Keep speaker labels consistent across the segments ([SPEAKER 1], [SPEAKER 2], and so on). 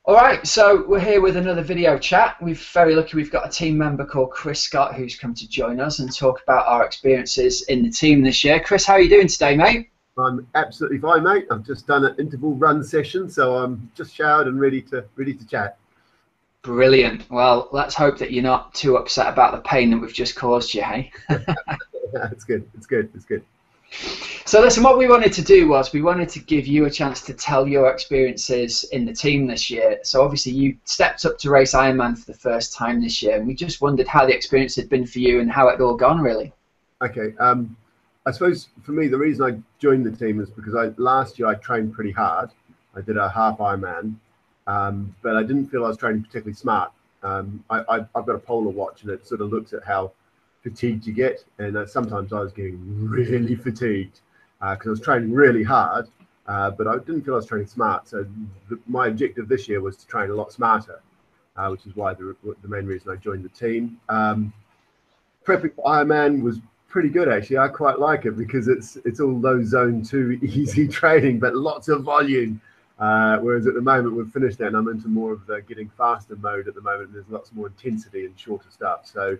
[SPEAKER 1] All right, so we're here with another video chat. We're very lucky we've got a team member called Chris Scott who's come to join us and talk about our experiences in the team this year. Chris, how are you doing today, mate?
[SPEAKER 2] I'm absolutely fine, mate. I've just done an interval run session, so I'm just showered and ready to chat.
[SPEAKER 1] Brilliant. Well, let's hope that you're not too upset about the pain that we've just caused you, hey?
[SPEAKER 2] It's good. It's good. It's good.
[SPEAKER 1] So listen, what we wanted to do was we wanted to give you a chance to tell your experiences in the team this year. So obviously you stepped up to race Ironman for the first time this year, and we just wondered how the experience had been for you and how it had all gone, really.
[SPEAKER 2] Okay. I suppose for me, the reason I joined the team is because last year I trained pretty hard. I did a half Ironman, but I didn't feel I was training particularly smart. I've got a polar watch, and it sort of looks at how fatigued you get, and sometimes I was getting really fatigued because I was training really hard, but I didn't feel I was training smart. So my objective this year was to train a lot smarter, which is why the main reason I joined the team. Prepping for Ironman was pretty good, actually. I quite like it because it's all low zone 2 easy training, but lots of volume. Whereas at the moment we've finished that, and I'm into more of the getting faster mode at the moment. There's lots more intensity and shorter stuff. So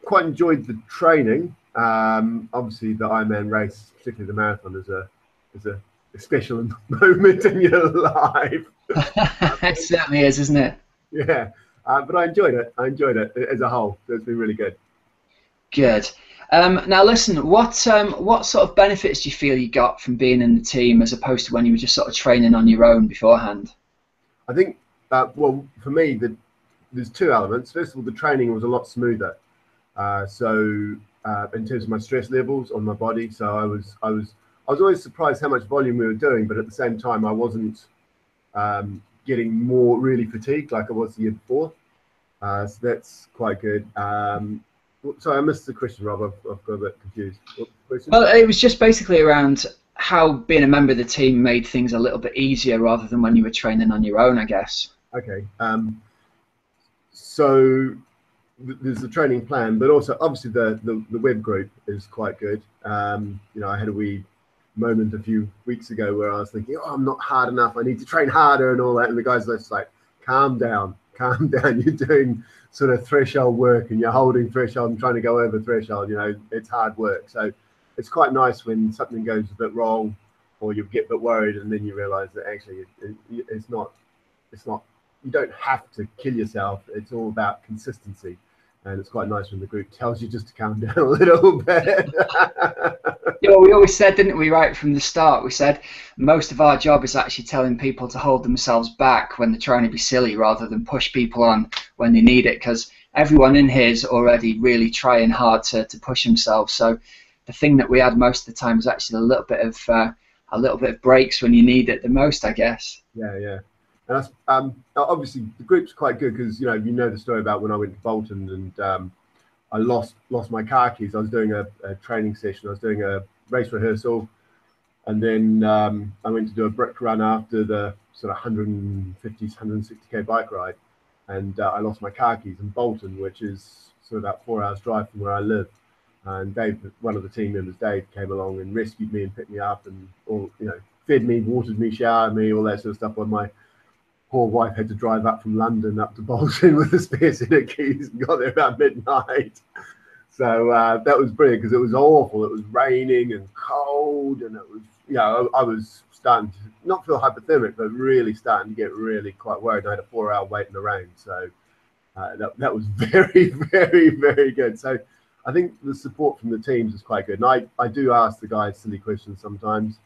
[SPEAKER 2] quite enjoyed the training. Obviously the Ironman race, particularly the marathon, is a special moment in your life.
[SPEAKER 1] It certainly is, isn't it?
[SPEAKER 2] Yeah, but I enjoyed it. I enjoyed it as a whole. So it's been really good.
[SPEAKER 1] Good. Now listen, what sort of benefits do you feel you got from being in the team as opposed to when you were just sort of training on your own beforehand?
[SPEAKER 2] I think, well, for me, there's two elements. First of all, the training was a lot smoother. In terms of my stress levels on my body, so I was always surprised how much volume we were doing, but at the same time, I wasn't getting more really fatigued like I was the year before. So that's quite good. Sorry, I missed the question, Rob. I've got a bit confused.
[SPEAKER 1] Well, it was just basically around how being a member of the team made things a little bit easier rather than when you were training on your own, I guess.
[SPEAKER 2] Okay. So there's the training plan, but also obviously the web group is quite good. You know, I had a wee moment a few weeks ago where I was thinking, oh, I'm not hard enough. I need to train harder and all that. And the guys were just like, calm down. You're doing sort of threshold work and you're holding threshold and trying to go over threshold. You know, it's hard work. So it's quite nice when something goes a bit wrong or you get a bit worried and then you realize that actually it's not, you don't have to kill yourself. It's all about consistency. And it's quite nice when the group tells you just to calm down a little bit.
[SPEAKER 1] Yeah, well, we always said, didn't we, right from the start, we said most of our job is actually telling people to hold themselves back when they're trying to be silly rather than push people on when they need it, because everyone in here is already really trying hard to push themselves. So the thing that we had most of the time was actually a little bit of breaks when you need it the most, I guess.
[SPEAKER 2] Yeah, yeah. And that's, obviously the group's quite good because you know the story about when I went to Bolton and I lost my car keys. I was doing a training session. I was doing a race rehearsal, and then I went to do a brick run after the sort of 150, 160k bike ride, and I lost my car keys in Bolton, which is sort of about 4 hours drive from where I live. And Dave, one of the team members, Dave, came along and rescued me and picked me up and fed me, watered me, showered me, all that sort of stuff. While my poor wife had to drive up from London up to Bolton with a spare set of keys and got there about midnight. So that was brilliant because it was awful. It was raining and cold, and it was, I was starting to not feel hypothermic, but really starting to get really quite worried. I had a 4-hour wait in the rain, so that was very, very, very good. So I think the support from the teams is quite good. And I do ask the guys silly questions sometimes.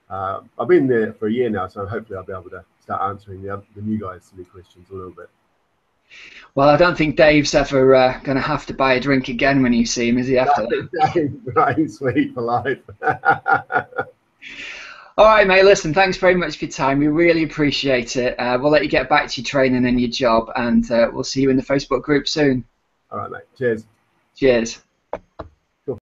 [SPEAKER 2] I've been there for a year now, so hopefully I'll be able to start answering the new guys' silly questions a little bit.
[SPEAKER 1] Well, I don't think Dave's ever going to have to buy a drink again when you see him, is he, after that?
[SPEAKER 2] Right, sweet for life.
[SPEAKER 1] All right, mate, listen, thanks very much for your time. We really appreciate it. We'll let you get back to your training and your job, and we'll see you in the Facebook group soon.
[SPEAKER 2] All right, mate. Cheers.
[SPEAKER 1] Cheers.